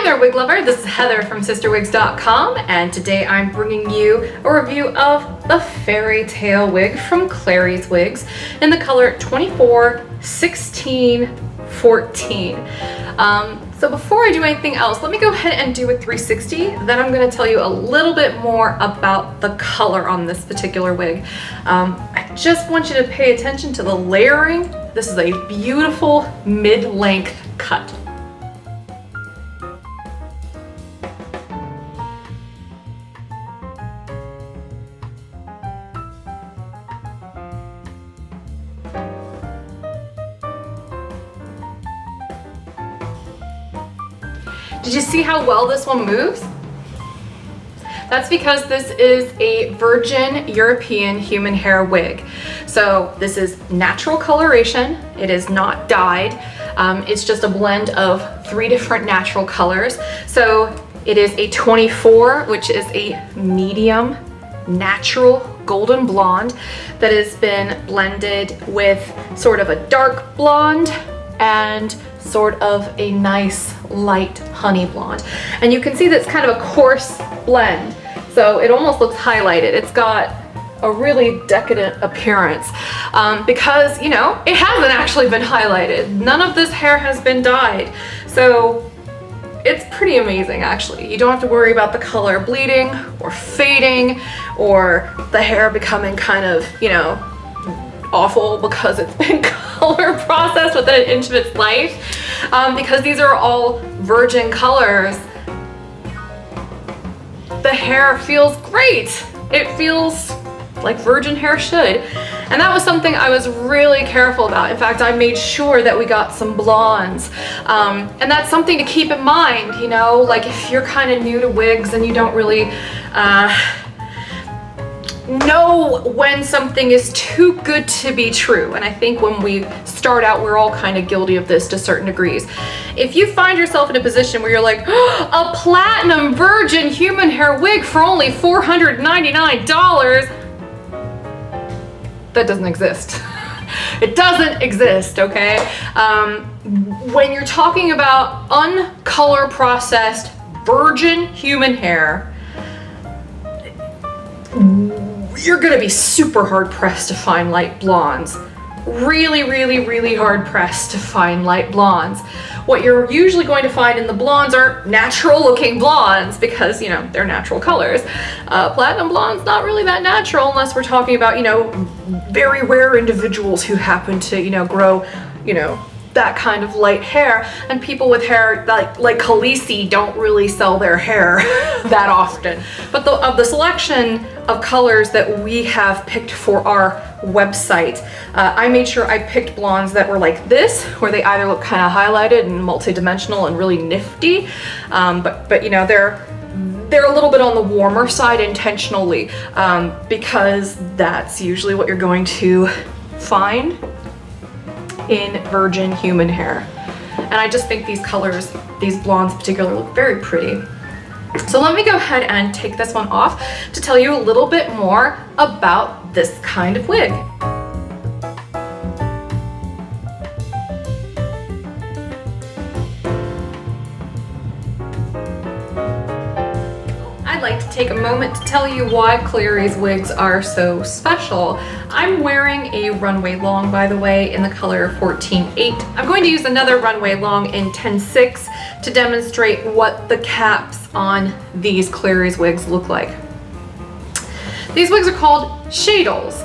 there, wig lover. This is Heather from CysterWigs.com, and today I'm bringing you a review of the fairy tale wig from Clary's Wigs in the color 24, 16, 14. So before I do anything else, let me go ahead and do a 360. Then I'm going to tell you a little bit more about the color on this particular wig. I just want you to pay attention to the layering. This is a beautiful mid-length cut. Did you see how well this one moves? That's because this is a virgin European human hair wig. So this is natural coloration. It is not dyed. It's just a blend of 3 different natural colors. So it is a 24, which is a medium natural golden blonde that has been blended with sort of a dark blonde and sort of a nice light honey blonde. And you can see that it's kind of a coarse blend, so it almost looks highlighted. It's got a really decadent appearance because, you know, it hasn't actually been highlighted. None of this hair has been dyed, so it's pretty amazing actually. You don't have to worry about the color bleeding or fading or the hair becoming kind of, you know, awful because it's been color processed within an inch of its life. Because these are all virgin colors, the hair feels great. It feels like virgin hair should. And that was something I was really careful about. In fact, I made sure that we got some blondes. And that's something to keep in mind, you know, like if you're kind of new to wigs and you don't really know when something is too good to be true. And I think when we start out, we're all kind of guilty of this to certain degrees. If you find yourself in a position where you're like, oh, a platinum virgin human hair wig for only $499, that doesn't exist. It doesn't exist, okay? When you're talking about uncolor processed virgin human hair, you're gonna be super hard pressed to find light blondes. Really, really, really hard pressed to find light blondes. What you're usually going to find in the blondes are natural looking blondes because, you know, they're natural colors. Platinum blonde's not really that natural unless we're talking about, you know, very rare individuals who happen to, you know, grow, you know, that kind of light hair, and people with hair like Khaleesi don't really sell their hair that often. But of the selection of colors that we have picked for our website, I made sure I picked blondes that were like this, where they either look kind of highlighted and multi-dimensional and really nifty, but you know, they're a little bit on the warmer side intentionally, because that's usually what you're going to find in virgin human hair. And I just think these colors, these blondes in particular, look very pretty. So let me go ahead and take this one off to tell you a little bit more about this kind of wig. I'd like to take a moment to tell you why Clary's wigs are so special. I'm wearing a runway long, by the way, in the color 14-8. I'm going to use another runway long in 10-6 to demonstrate what the caps on these Clary's wigs look like. These wigs are called shadles,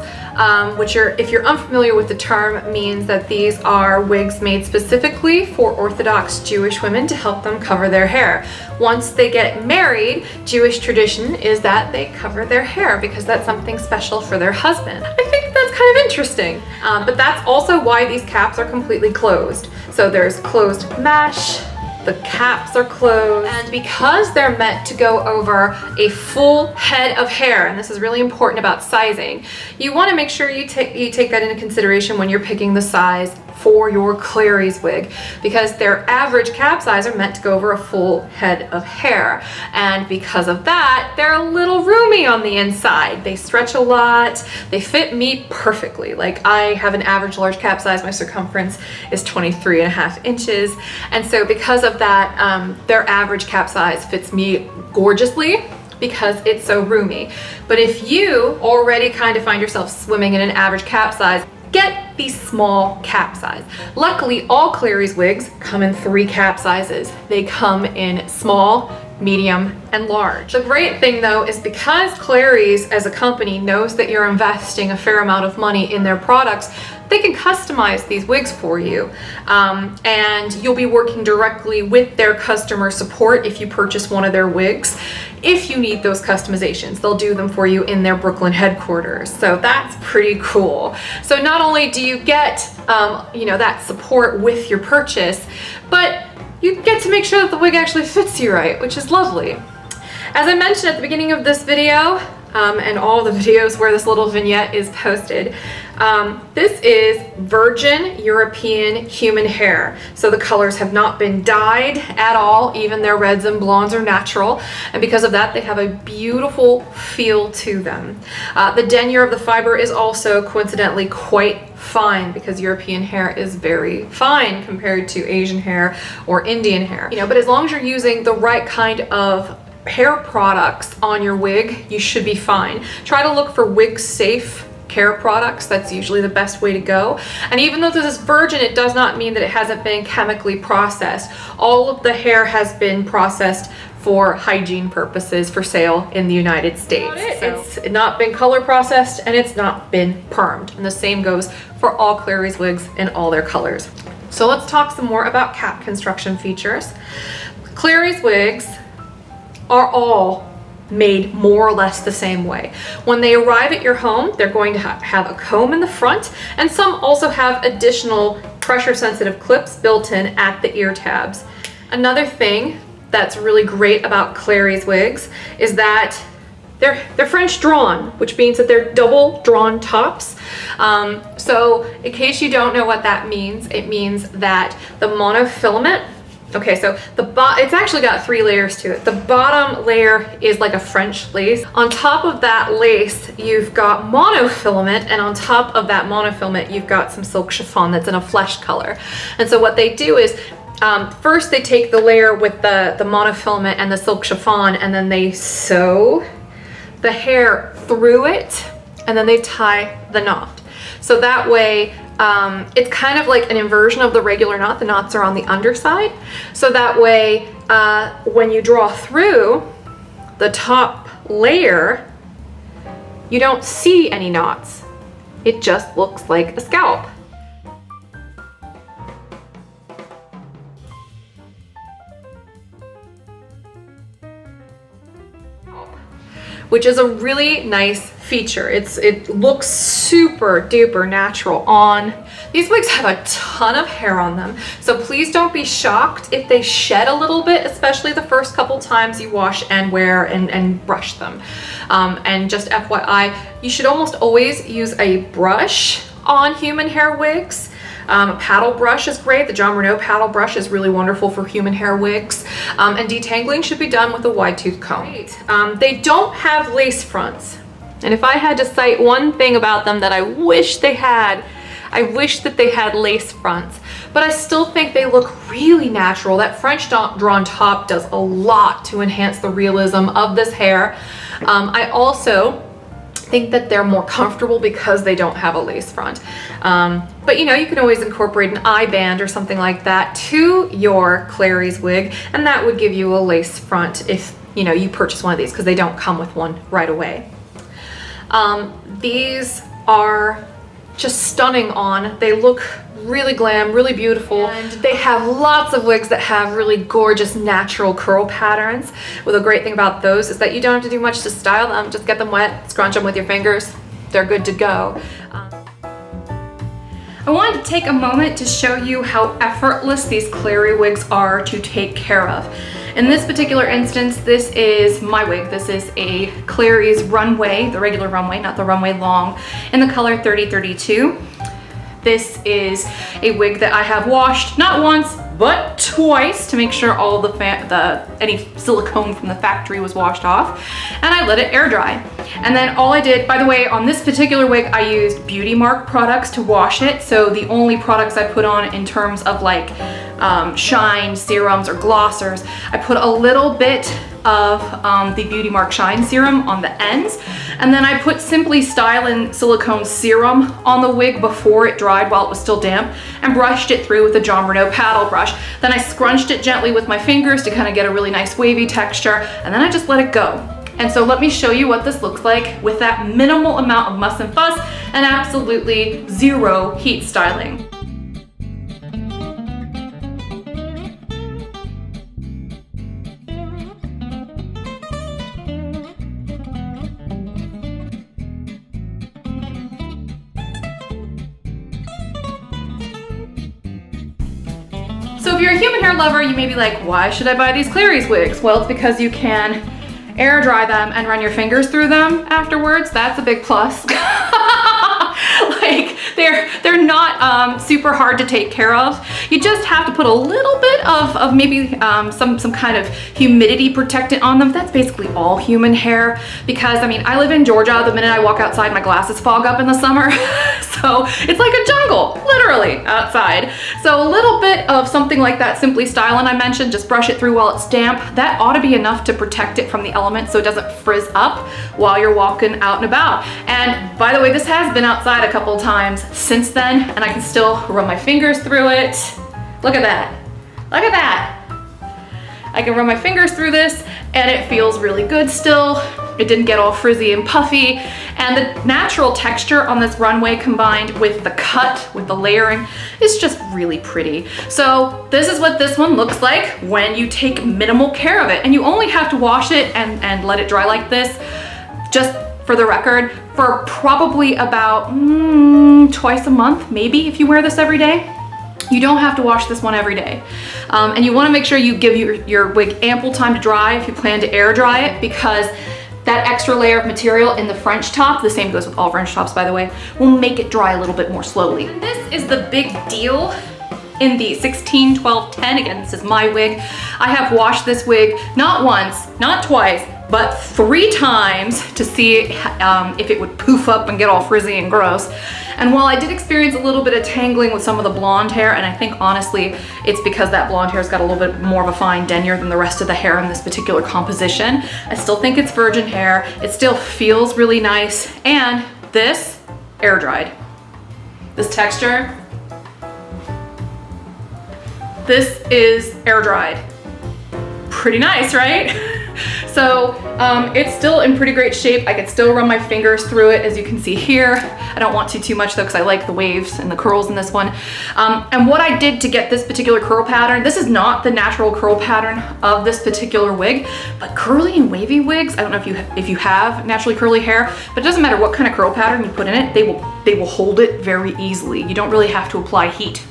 which are, if you're unfamiliar with the term, means that these are wigs made specifically for Orthodox Jewish women to help them cover their hair. Once they get married, Jewish tradition is that they cover their hair because that's something special for their husband. I think that's kind of interesting, but that's also why these caps are completely closed. So there's closed mesh, the caps are closed, and because they're meant to go over a full head of hair, and this is really important about sizing, you want to make sure you take that into consideration when you're picking the size for your Clary's wig, because their average cap size are meant to go over a full head of hair. And because of that, they're a little roomy on the inside. They stretch a lot. They fit me perfectly. Like, I have an average large cap size. My circumference is 23.5 inches. And so because of that, their average cap size fits me gorgeously, because it's so roomy. But if you already kind of find yourself swimming in an average cap size, get the small cap size. Luckily, all Clary's wigs come in 3 cap sizes. They come in small, medium, and large. The great thing though is because Clary's as a company knows that you're investing a fair amount of money in their products, they can customize these wigs for you. And you'll be working directly with their customer support if you purchase one of their wigs. If you need those customizations, they'll do them for you in their Brooklyn headquarters. So that's pretty cool. So not only do you get that support with your purchase, but you get to make sure that the wig actually fits you right, which is lovely. As I mentioned at the beginning of this video, and all the videos where this little vignette is posted, this is virgin European human hair. So the colors have not been dyed at all. Even their reds and blondes are natural. And because of that, they have a beautiful feel to them. The denier of the fiber is also coincidentally quite fine, because European hair is very fine compared to Asian hair or Indian hair. But as long as you're using the right kind of hair products on your wig, you should be fine. Try to look for wig safe care products. That's usually the best way to go. And even though this is virgin, it does not mean that it hasn't been chemically processed. All of the hair has been processed for hygiene purposes for sale in the United States. It's not been color processed, and it's not been permed. And the same goes for all Clary's wigs in all their colors. So let's talk some more about cap construction features. Clary's wigs are all made more or less the same way. When they arrive at your home, they're going to have a comb in the front, and some also have additional pressure sensitive clips built in at the ear tabs. Another thing that's really great about Clary's wigs is that they're French drawn, which means that they're double drawn tops. So in case you don't know what that means, it means that the monofilament, okay, so it's actually got 3 layers to it. The bottom layer is like a French lace. On top of that lace, you've got monofilament, and on top of that monofilament, you've got some silk chiffon that's in a flesh color. And so what they do is, first they take the layer with the monofilament and the silk chiffon, and then they sew the hair through it, and then they tie the knot. So that way, it's kind of like an inversion of the regular knot. The knots are on the underside. So that way, when you draw through the top layer, you don't see any knots. It just looks like a scalp. Which is a really nice feature. It looks super duper natural on. These wigs have a ton of hair on them, so please don't be shocked if they shed a little bit, especially the first couple times you wash and wear and brush them. And just FYI, you should almost always use a brush on human hair wigs. A paddle brush is great. The John Renault paddle brush is really wonderful for human hair wigs. And detangling should be done with a wide tooth comb. They don't have lace fronts. And if I had to cite one thing about them that I wish they had, I wish that they had lace fronts. But I still think they look really natural. That French drawn top does a lot to enhance the realism of this hair. I also think that they're more comfortable because they don't have a lace front. But you can always incorporate an eye band or something like that to your Clary's wig, and that would give you a lace front if you purchase one of these, because they don't come with one right away. These are just stunning on. They look really glam, really beautiful. And they have lots of wigs that have really gorgeous natural curl patterns. Well, the great thing about those is that you don't have to do much to style them. Just get them wet, scrunch them with your fingers. They're good to go. I wanted to take a moment to show you how effortless these Clary wigs are to take care of. In this particular instance, this is my wig. This is a Clary's runway, the regular runway, not the runway long, in the color 3032. This is a wig that I have washed not once, but twice to make sure all any silicone from the factory was washed off, and I let it air dry. And then all I did, by the way, on this particular wig, I used Beauty Mark products to wash it. So the only products I put on in terms of like shine serums or glossers, I put a little bit of the Beauty Mark Shine Serum on the ends, and then I put Simply Stylin' silicone serum on the wig before it dried while it was still damp, and brushed it through with a Jon Renau paddle brush. Then I scrunched it gently with my fingers to kind of get a really nice wavy texture, and then I just let it go. And so let me show you what this looks like with that minimal amount of muss and fuss and absolutely zero heat styling. So if you're a human hair lover, you may be like, why should I buy these Clary's wigs? Well, it's because you can air dry them and run your fingers through them afterwards. That's a big plus. Like they're not super hard to take care of. You just have to put a little bit of maybe some kind of humidity protectant on them. That's basically all human hair, because I mean, I live in Georgia. The minute I walk outside, my glasses fog up in the summer. So it's like a jungle, literally, outside. So a little bit of something like that Simply Stylin' I mentioned, just brush it through while it's damp. That ought to be enough to protect it from the elements so it doesn't frizz up while you're walking out and about. And by the way, this has been outside a couple times since then, and I can still run my fingers through it. Look at that. Look at that. I can run my fingers through this and it feels really good still. It didn't get all frizzy and puffy. And the natural texture on this runway combined with the cut, with the layering, is just really pretty. So this is what this one looks like when you take minimal care of it. And you only have to wash it and let it dry like this, just for the record, for probably about twice a month, maybe, if you wear this every day. You don't have to wash this one every day. And you wanna make sure you give your wig ample time to dry if you plan to air dry it, because that extra layer of material in the French top, the same goes with all French tops by the way, will make it dry a little bit more slowly. And this is the big deal in the 16, 12, 10. Again, this is my wig. I have washed this wig not once, not twice, but 3 times to see if it would poof up and get all frizzy and gross. And while I did experience a little bit of tangling with some of the blonde hair, and I think honestly it's because that blonde hair's got a little bit more of a fine denier than the rest of the hair in this particular composition, I still think it's virgin hair. It still feels really nice, and this air dried. This texture, this is air dried. Pretty nice, right? So it's still in pretty great shape. I can still run my fingers through it, as you can see here. I don't want to too much though, because I like the waves and the curls in this one. And what I did to get this particular curl pattern, this is not the natural curl pattern of this particular wig, but curly and wavy wigs, I don't know if you have naturally curly hair, but it doesn't matter what kind of curl pattern you put in it, they will hold it very easily. You don't really have to apply heat.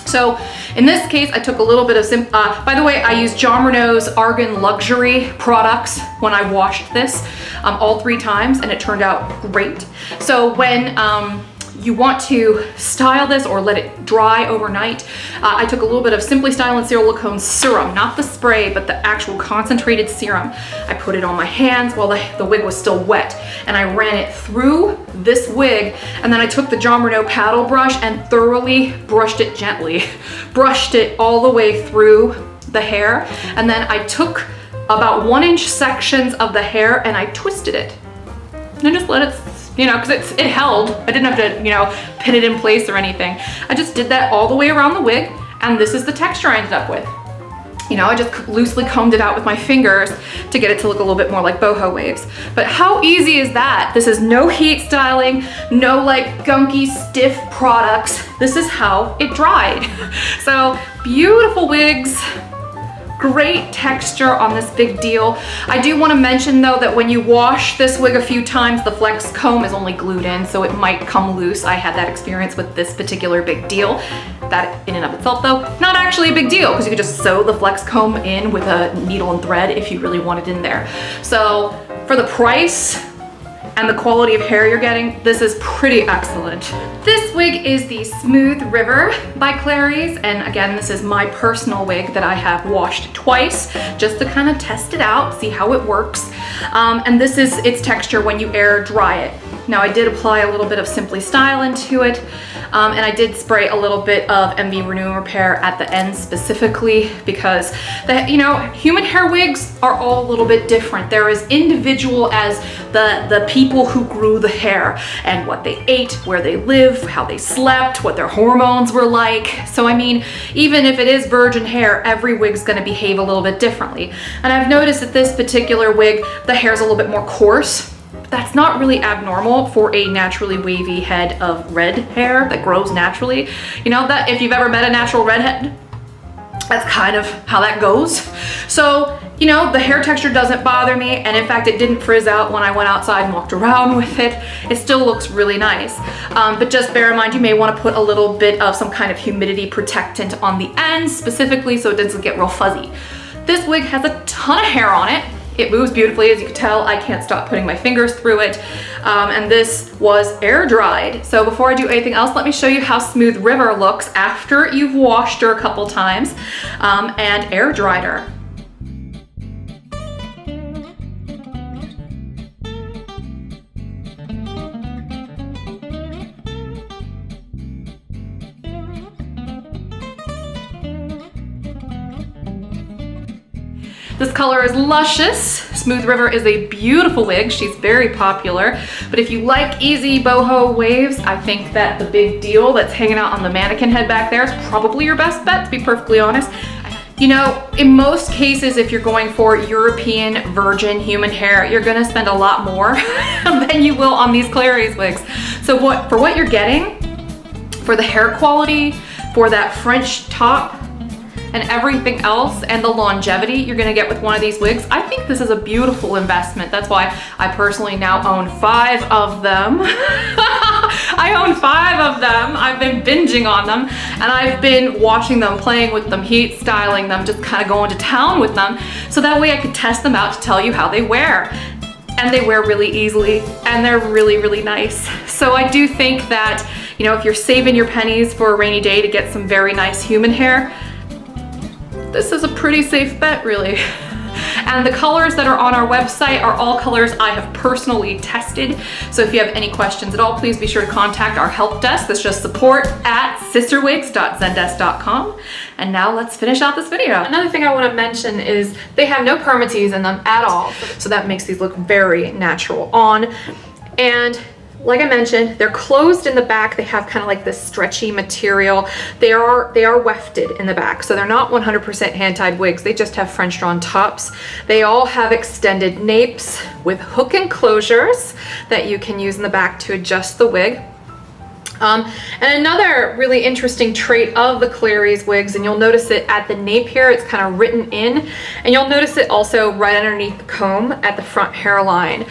So in this case, I took a little bit of, by the way, I used Jon Renau's Argan Luxury products when I washed this all 3 times, and it turned out great. So when you want to style this or let it dry overnight, I took a little bit of Simply Stylin' silicone serum, not the spray, but the actual concentrated serum. I put it on my hands while the wig was still wet, and I ran it through this wig, and then I took the Jon Renau paddle brush and thoroughly brushed it gently. Brushed it all the way through the hair, and then I took about 1-inch sections of the hair and I twisted it. And I just let it, because it held. I didn't have to, pin it in place or anything. I just did that all the way around the wig, and this is the texture I ended up with. I just loosely combed it out with my fingers to get it to look a little bit more like boho waves. But how easy is that? This is no heat styling, no like gunky, stiff products. This is how it dried. So beautiful wigs. Great texture on this big deal. I do want to mention though that when you wash this wig a few times, the flex comb is only glued in, so it might come loose. I had that experience with this particular big deal. That in and of itself though, not actually a big deal, because you could just sew the flex comb in with a needle and thread if you really want it in there. So for the price, and the quality of hair you're getting, this is pretty excellent. This wig is the Smooth River by Clary's, and again, this is my personal wig that I have washed twice just to kind of test it out, see how it works. And this is its texture when you air dry it. Now I did apply a little bit of Simply Style into it, and I did spray a little bit of MV Renew and Repair at the end specifically because human hair wigs are all a little bit different. They're as individual as the people who grew the hair and what they ate, where they live, how they slept, what their hormones were like. So I mean, even if it is virgin hair, every wig's gonna behave a little bit differently. And I've noticed that this particular wig, the hair's a little bit more coarse. That's not really abnormal for a naturally wavy head of red hair that grows naturally. You know, that if you've ever met a natural redhead, that's kind of how that goes. So, you know, the hair texture doesn't bother me, and in fact, it didn't frizz out when I went outside and walked around with it. It still looks really nice. But just bear in mind, you may want to put a little bit of some kind of humidity protectant on the ends, specifically so it doesn't get real fuzzy. This wig has a ton of hair on it. It moves beautifully, as you can tell. I can't stop putting my fingers through it. And this was air dried. So before I do anything else, let me show you how Smooth River looks after you've washed her a couple times and air dried her. This color is luscious. Smooth River is a beautiful wig. She's very popular. But if you like easy boho waves, I think that the big deal that's hanging out on the mannequin head back there is probably your best bet, to be perfectly honest. You know, in most cases, if you're going for European virgin human hair, you're gonna spend a lot more than you will on these Clary's wigs. So for what you're getting, for the hair quality, for that French top, and everything else, and the longevity you're gonna get with one of these wigs, I think this is a beautiful investment. That's why I personally now own 5 of them. I own 5 of them. I've been binging on them, and I've been washing them, playing with them, heat styling them, just kind of going to town with them, so that way I could test them out to tell you how they wear. And they wear really easily, and they're really, really nice. So I do think that, you know, if you're saving your pennies for a rainy day to get some very nice human hair, this is a pretty safe bet, really. And the colors that are on our website are all colors I have personally tested. So if you have any questions at all, please be sure to contact our help desk. That's just support@cysterwigs.zendesk.com. And now let's finish out this video. Another thing I want to mention is they have no permatease in them at all. So that makes these look very natural on. And like I mentioned, they're closed in the back. They have kind of like this stretchy material. They are wefted in the back, so they're not 100% hand-tied wigs. They just have French drawn tops. They all have extended napes with hook enclosures that you can use in the back to adjust the wig. And another really interesting trait of the Clary's wigs, and you'll notice it at the nape here, it's kind of written in, and you'll notice it also right underneath the comb at the front hairline.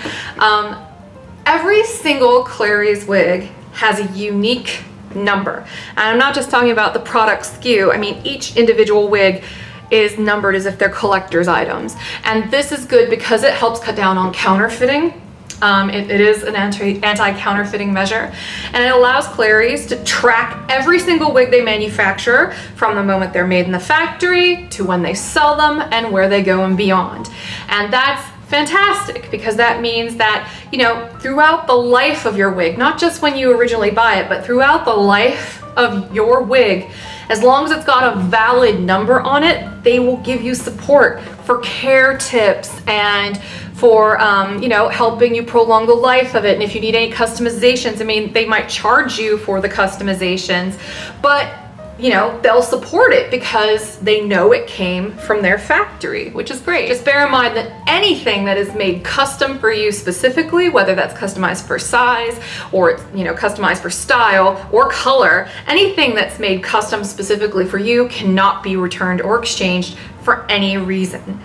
Every single Clary's wig has a unique number. And I'm not just talking about the product SKU. I mean, each individual wig is numbered as if they're collector's items. And this is good because it helps cut down on counterfeiting. It is an anti-counterfeiting measure. And it allows Clary's to track every single wig they manufacture from the moment they're made in the factory to when they sell them and where they go and beyond. And that's fantastic, because that means that, you know, throughout the life of your wig, not just when you originally buy it, but throughout the life of your wig, as long as it's got a valid number on it, they will give you support for care tips and for, you know, helping you prolong the life of it. And if you need any customizations, I mean, they might charge you for the customizations, but you know, they'll support it because they know it came from their factory, which is great. Just bear in mind that anything that is made custom for you specifically, whether that's customized for size or it's, you know, customized for style or color, anything that's made custom specifically for you cannot be returned or exchanged for any reason.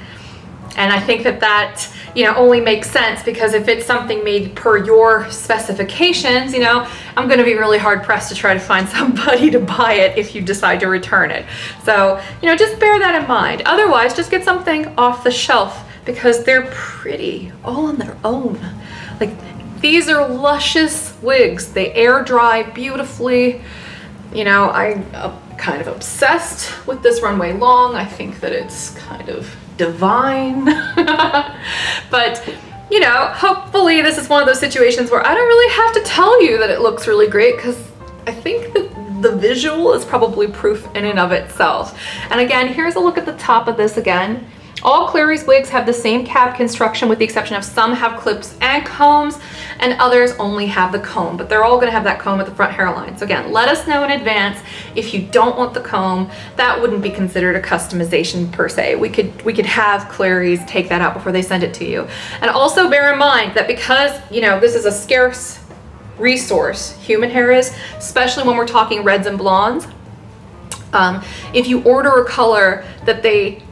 And I think that that, you know, only makes sense because if it's something made per your specifications, you know, I'm going to be really hard pressed to try to find somebody to buy it if you decide to return it. So, you know, just bear that in mind. Otherwise, just get something off the shelf because they're pretty all on their own. Like, These are luscious wigs. They air dry beautifully. You know, I'm kind of obsessed with this runway long. I think that it's kind of divine. But, you know, hopefully this is one of those situations where I don't really have to tell you that it looks really great, because I think that the visual is probably proof in and of itself. And again, here's a look at the top of this again. All Clary's wigs have the same cap construction, with the exception of some have clips and combs, and others only have the comb, but they're all gonna have that comb at the front hairline. So again, let us know in advance if you don't want the comb. That wouldn't be considered a customization per se. We could have Clary's take that out before they send it to you. And also bear in mind that because, you know, this is a scarce resource, human hair is, especially when we're talking reds and blondes, if you order a color that they,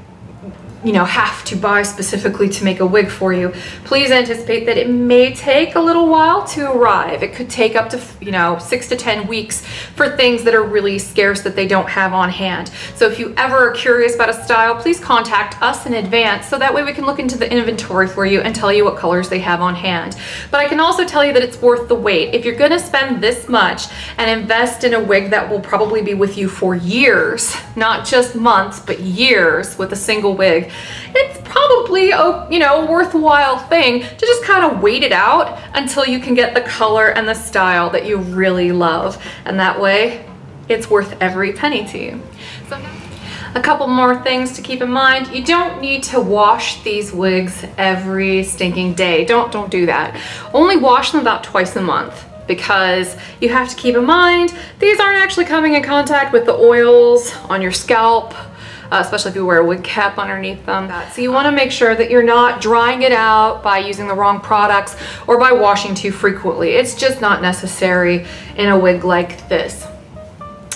you know, have to buy specifically to make a wig for you, please anticipate that it may take a little while to arrive. It could take up to, you know, 6 to 10 weeks for things that are really scarce that they don't have on hand. So if you ever are curious about a style, please contact us in advance, so that way we can look into the inventory for you and tell you what colors they have on hand. But I can also tell you that it's worth the wait. If you're gonna spend this much and invest in a wig that will probably be with you for years, not just months, but years with a single wig, it's probably a, you know, worthwhile thing to just kind of wait it out until you can get the color and the style that you really love. And that way it's worth every penny to you. So a couple more things to keep in mind. You don't need to wash these wigs every stinking day. Don't do that. Only wash them about twice a month, because you have to keep in mind these aren't actually coming in contact with the oils on your scalp, especially if you wear a wig cap underneath them. So you want to make sure that you're not drying it out by using the wrong products or by washing too frequently. It's just not necessary in a wig like this.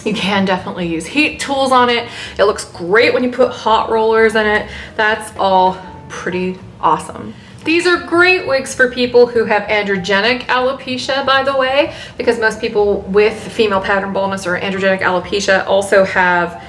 You can definitely use heat tools on it. It looks great when you put hot rollers in it. That's all pretty awesome. These are great wigs for people who have androgenic alopecia, by the way, because most people with female pattern baldness or androgenic alopecia also have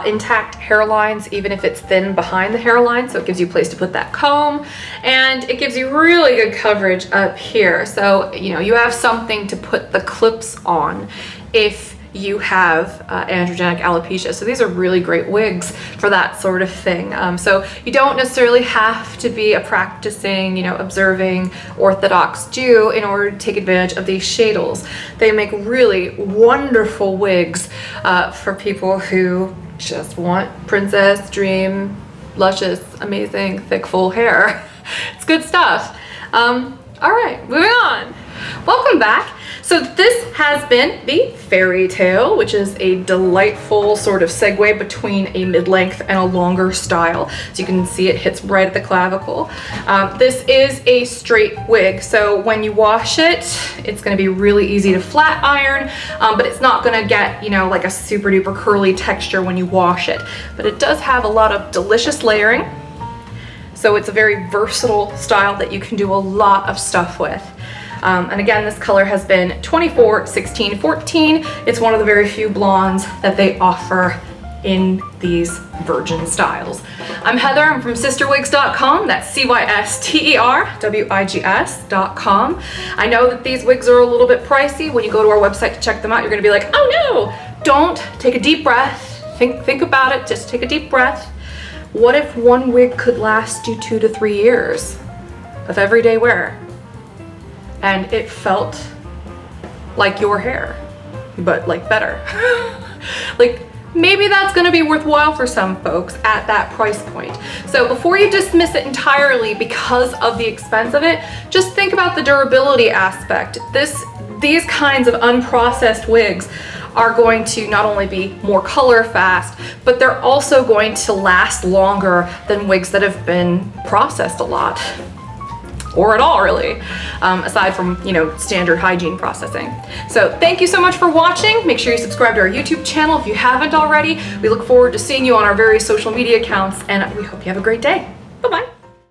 intact hairlines, even if it's thin behind the hairline. So it gives you a place to put that comb, and it gives you really good coverage up here. So, you know, you have something to put the clips on if you have androgenic alopecia. So these are really great wigs for that sort of thing. So you don't necessarily have to be a practicing, you know, observing Orthodox Jew in order to take advantage of these shadles. They make really wonderful wigs for people who just want princess, dream, luscious, amazing, thick, full hair. It's good stuff. All right, moving on. Welcome back. So this has been the fairy tale, which is a delightful sort of segue between a mid-length and a longer style. So you can see it hits right at the clavicle. This is a straight wig, so when you wash it, it's gonna be really easy to flat iron, but it's not gonna get, you know, like a super duper curly texture when you wash it. But it does have a lot of delicious layering. So it's a very versatile style that you can do a lot of stuff with. And again, this color has been 24, 16, 14. It's one of the very few blondes that they offer in these virgin styles. I'm Heather, I'm from CysterWigs.com. That's CysterWigs.com. I know that these wigs are a little bit pricey. When you go to our website to check them out, you're gonna be like, oh no, don't. Take a deep breath. Think about it, just take a deep breath. What if one wig could last you 2 to 3 years of everyday wear? And it felt like your hair, but like better. Like, maybe that's gonna be worthwhile for some folks at that price point. So before you dismiss it entirely because of the expense of it, just think about the durability aspect. These kinds of unprocessed wigs are going to not only be more color fast, but they're also going to last longer than wigs that have been processed a lot. Or at all, really, aside from, you know, standard hygiene processing. So thank you so much for watching. Make sure you subscribe to our YouTube channel if you haven't already. We look forward to seeing you on our various social media accounts, and we hope you have a great day. Bye-bye.